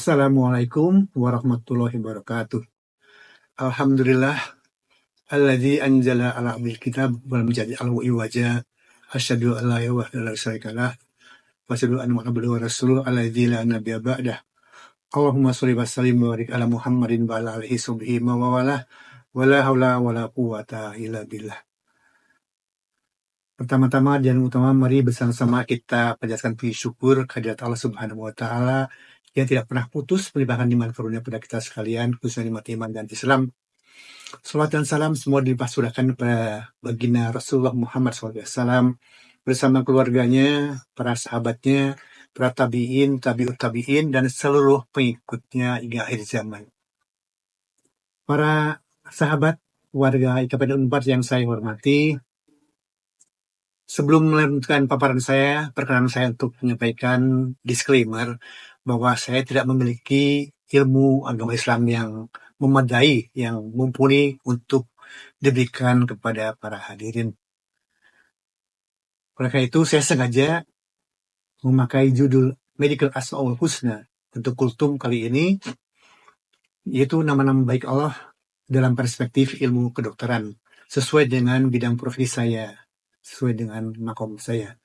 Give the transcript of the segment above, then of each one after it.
Assalamualaikum warahmatullahi wabarakatuh. Alhamdulillah alladzi anzala ala abdil kitab wa lam yaj'alhu iwaja. Asyhadu an la ilaha illallah wa syarika lah wa asyhadu anna muhammadan abduhu wa rasuluhu alladzi la nabiyya ba'dah. Allahumma shalli wa sallim wa barik ala Muhammadin wa ala alihi sahbihi wa walah. Wala haula wala quwata illa billah. Pertama-tama dan utama mari bersama-sama kita panjatkan puji syukur kehadirat Allah Subhanahu wa taala yang tidak pernah putus melimpahkan nikmat karunia pada kita sekalian, khususnya nikmat iman dan Islam. Salawat dan salam semua dilimpahsurahkan kepada baginda Rasulullah Muhammad SAW bersama keluarganya, para sahabatnya, para tabi'in, tabi'ut tabi'in, dan seluruh pengikutnya hingga akhir zaman. Para sahabat warga IKP 4 yang saya hormati, sebelum melanjutkan paparan saya, perkenan saya untuk menyampaikan disclaimer bahwa saya tidak memiliki ilmu agama Islam yang memadai, yang mumpuni untuk diberikan kepada para hadirin. Oleh karena itu, saya sengaja memakai judul Medical Asmaul Husna untuk kultum kali ini, yaitu nama-nama baik Allah dalam perspektif ilmu kedokteran, sesuai dengan bidang profesi saya, sesuai dengan makom saya.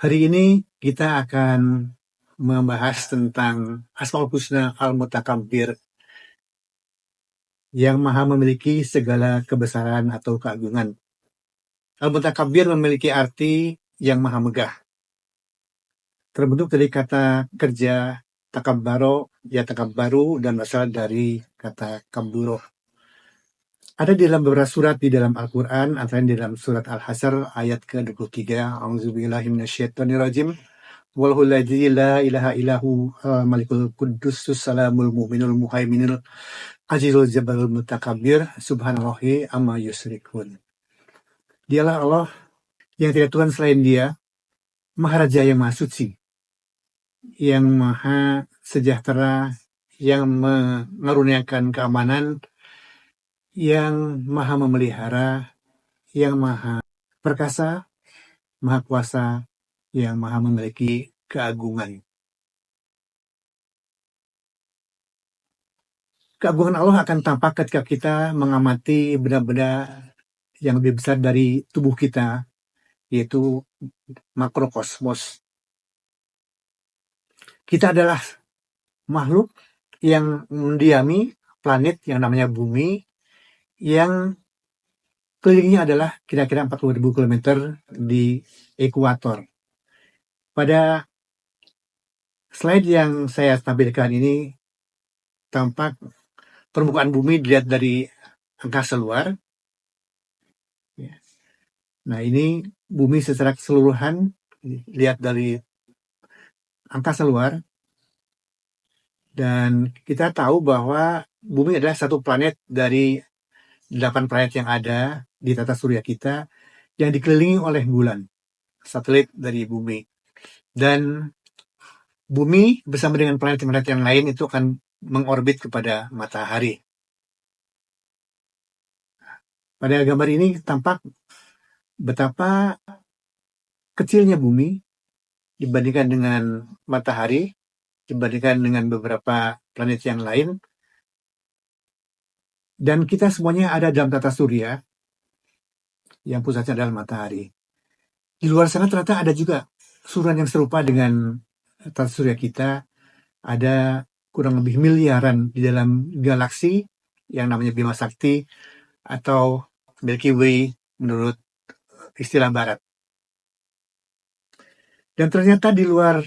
Hari ini kita akan membahas tentang Asmaul Husna Al-Mutakabbir, yang maha memiliki segala kebesaran atau keagungan. Al-Mutakabbir memiliki arti yang maha megah. Terbentuk dari kata kerja takabbaro, ya takabbaru, dan berasal dari kata kaburo. Ada di dalam beberapa surat di dalam Al-Quran, antara di dalam surat Al-Hasr ayat ke-23. A'udzubillahi minasyaitonirrajim. Wallahu ladzi la ilaha illahu malikul quddus salamul mu'minul muhaiminul azizul jabalul mutakabbir subhanallahi amma yusyrikun. Dialah Allah yang tidak Tuhan selain Dia, Maharaja yang Maha Suci, yang Maha Sejahtera, yang mengaruniakan keamanan, yang Maha Memelihara, yang Maha Perkasa, Maha Kuasa, yang Maha memiliki keagungan. Keagungan Allah akan tampak ketika kita mengamati benda-benda yang lebih besar dari tubuh kita, yaitu makrokosmos. Kita adalah makhluk yang mendiami planet yang namanya bumi, yang kelilingnya adalah kira-kira 40.000 km di ekuator. Pada slide yang saya tampilkan ini tampak permukaan bumi dilihat dari angkasa luar. Nah, ini bumi secara keseluruhan lihat dari angkasa luar. Dan kita tahu bahwa bumi adalah satu planet dari 8 planet yang ada di tata surya kita yang dikelilingi oleh bulan, satelit dari bumi. Dan bumi bersama dengan planet-planet yang lain itu akan mengorbit kepada matahari. Pada gambar ini tampak betapa kecilnya bumi dibandingkan dengan matahari, dibandingkan dengan beberapa planet yang lain. Dan kita semuanya ada dalam tata surya yang pusatnya adalah matahari. Di luar sana ternyata ada juga surat yang serupa dengan tata surya kita. Ada kurang lebih miliaran di dalam galaksi yang namanya Bima Sakti atau Milky Way menurut istilah barat. Dan ternyata di luar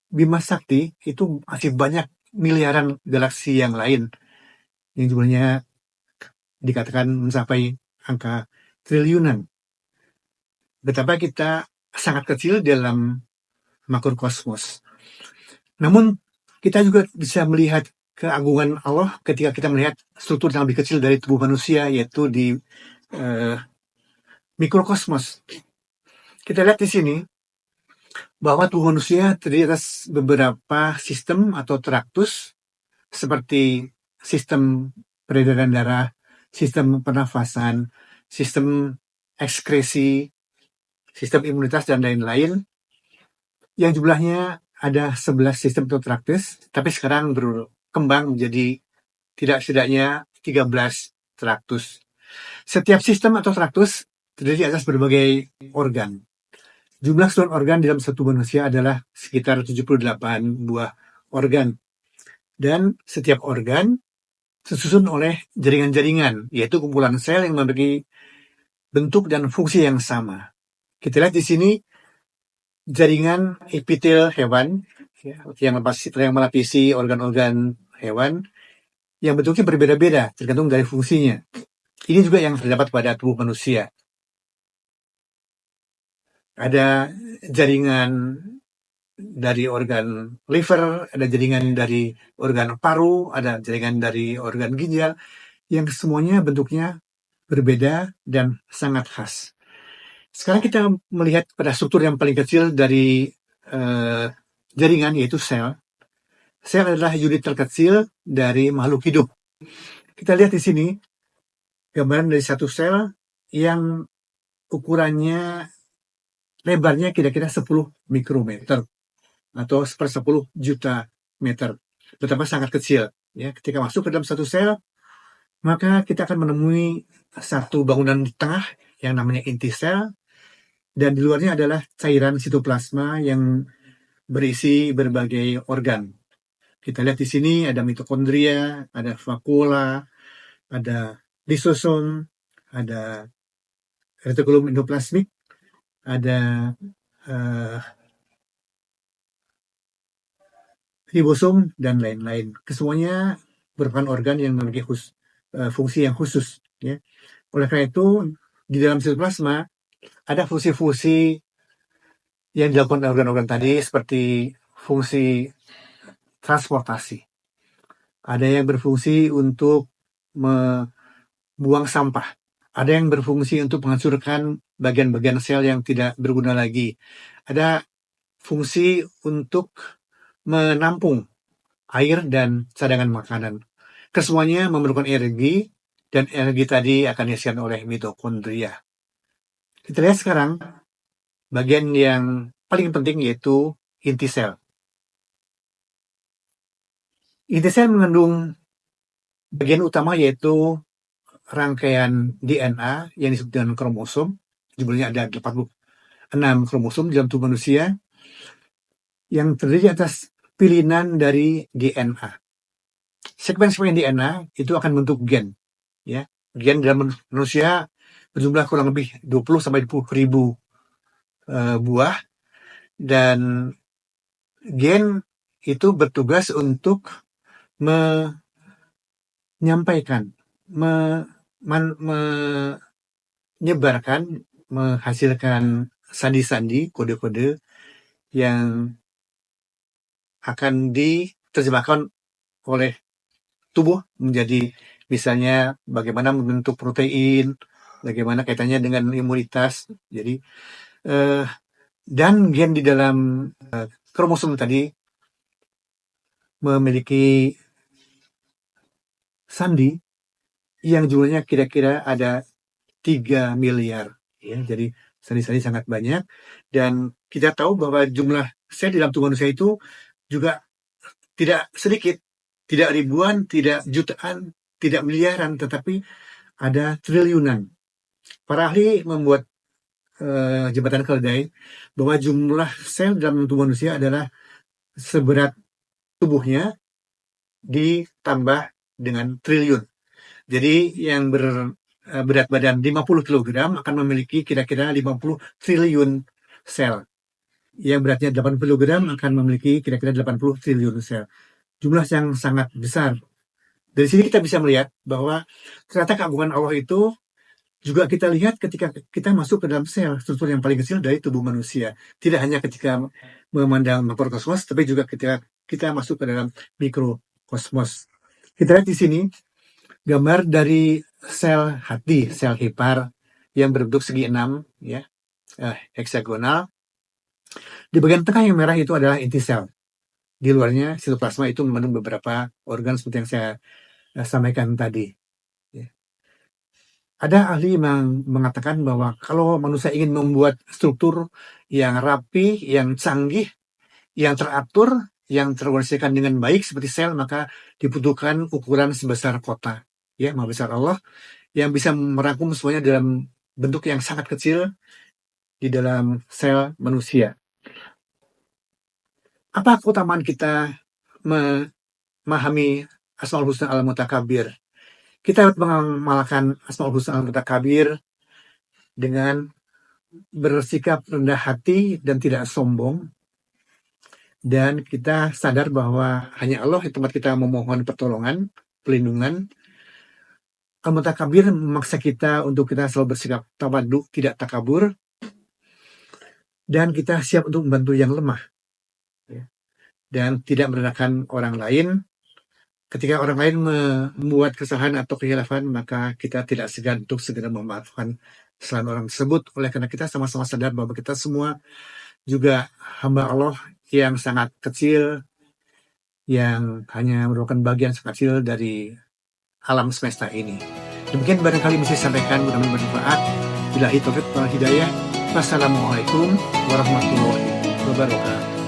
Bima Sakti itu masih banyak miliaran galaksi yang lain yang jumlahnya dikatakan mencapai angka triliunan. Betapa kita sangat kecil dalam makrokosmos. Namun kita juga bisa melihat keagungan Allah ketika kita melihat struktur yang lebih kecil dari tubuh manusia, yaitu di mikrokosmos. Kita lihat di sini bahwa tubuh manusia terdiri atas beberapa sistem atau traktus, seperti sistem peredaran darah, sistem pernafasan, sistem ekskresi, sistem imunitas, dan lain-lain, yang jumlahnya ada 11 sistem traktis, tapi sekarang berkembang menjadi setidaknya 13 traktus. Setiap sistem atau traktus terdiri atas berbagai organ. Jumlah keseluruhan organ dalam satu manusia adalah sekitar 78 buah organ. Dan setiap organ disusun oleh jaringan-jaringan, yaitu kumpulan sel yang memiliki bentuk dan fungsi yang sama. Kita lihat di sini jaringan epitel hewan yang melapisi organ-organ hewan yang bentuknya berbeda-beda tergantung dari fungsinya. Ini juga yang terdapat pada tubuh manusia. Ada jaringan dari organ liver, ada jaringan dari organ paru, ada jaringan dari organ ginjal, yang semuanya bentuknya berbeda dan sangat khas. Sekarang kita melihat pada struktur yang paling kecil dari jaringan, yaitu sel. Sel adalah unit terkecil dari makhluk hidup. Kita lihat di sini gambaran dari satu sel yang ukurannya lebarnya kira-kira 10 mikrometer atau 10 juta meter. Betapa sangat kecil. Ya, ketika masuk ke dalam satu sel, maka kita akan menemui satu bangunan di tengah yang namanya inti sel, dan di luarnya adalah cairan sitoplasma yang berisi berbagai organ. Kita lihat di sini ada mitokondria, ada vakuola, ada lisosom, ada retikulum endoplasmik, ada ribosom, dan lain-lain. Kesemuanya merupakan organ yang memiliki fungsi yang khusus. Ya. Oleh karena itu, di dalam sitoplasma ada fungsi-fungsi yang dilakukan organ-organ tadi, seperti fungsi transportasi. Ada yang berfungsi untuk membuang sampah. Ada yang berfungsi untuk menghancurkan bagian-bagian sel yang tidak berguna lagi. Ada fungsi untuk menampung air dan cadangan makanan. Kesemuanya memerlukan energi, dan energi tadi akan dihasilkan oleh mitokondria. Kita lihat sekarang bagian yang paling penting, yaitu inti sel. Inti sel mengandung bagian utama, yaitu rangkaian DNA yang disebut dengan kromosom. Jumlahnya ada 86 kromosom dalam tubuh manusia yang terdiri atas pilihan dari DNA. Sekuen-sekuen DNA itu akan membentuk gen. Ya. Gen dalam manusia berjumlah kurang lebih 20-20 ribu buah, dan gen itu bertugas untuk menyampaikan, menyebarkan, menghasilkan sandi-sandi, kode-kode yang akan diterjemahkan oleh tubuh menjadi, misalnya bagaimana membentuk protein, bagaimana kaitannya dengan imunitas. Jadi dan gen di dalam kromosom tadi memiliki sandi yang jumlahnya kira-kira ada 3 miliar. Ya, jadi sandi-sandi sangat banyak, dan kita tahu bahwa jumlah sel di dalam tubuh manusia itu juga tidak sedikit, tidak ribuan, tidak jutaan, tidak miliaran, tetapi ada triliunan. Para ahli membuat jembatan keledai bahwa jumlah sel dalam tubuh manusia adalah seberat tubuhnya ditambah dengan triliun. Jadi yang berat badan 50 kg akan memiliki kira-kira 50 triliun sel. Yang beratnya 80 kg akan memiliki kira-kira 80 triliun sel. Jumlah yang sangat besar. Dari sini kita bisa melihat bahwa ternyata keagungan Allah itu juga kita lihat ketika kita masuk ke dalam sel, struktur yang paling kecil dari tubuh manusia. Tidak hanya ketika memandang makrokosmos, tapi juga ketika kita masuk ke dalam mikrokosmos. Kita lihat di sini gambar dari sel hati, sel hepar yang berbentuk segi 6, ya, heksagonal. Di bagian tengah yang merah itu adalah inti sel. Di luarnya sitoplasma itu mengandung beberapa organ seperti yang saya sampaikan tadi. Ada ahli yang mengatakan bahwa kalau manusia ingin membuat struktur yang rapi, yang canggih, yang teratur, yang terorganisasikan dengan baik seperti sel, maka dibutuhkan ukuran sebesar kota. Ya, Maha Besar Allah yang bisa merangkum semuanya dalam bentuk yang sangat kecil di dalam sel manusia. Apa keutamaan kita memahami Asmaul Husna Al-Mutakabir? Kita harus mengamalkan Asmaul Husna Al-Mutakabir dengan bersikap rendah hati dan tidak sombong. Dan kita sadar bahwa hanya Allah yang tempat kita memohon pertolongan, pelindungan. Al-Mutakabir memaksa kita untuk kita selalu bersikap tawadhu, tidak takabur. Dan kita siap untuk membantu yang lemah. Dan tidak merendahkan orang lain. Ketika orang lain membuat kesalahan atau khilafan, maka kita tidak segan untuk segera memaafkan kesalahan orang tersebut. Oleh karena kita sama-sama sadar bahwa kita semua juga hamba Allah yang sangat kecil, yang hanya merupakan bagian kecil dari alam semesta ini. Demikian barangkali bisa disampaikan, mudah-mudahan bermanfaat. Billahi taufiq wal hidayah. Wassalamualaikum warahmatullahi wabarakatuh.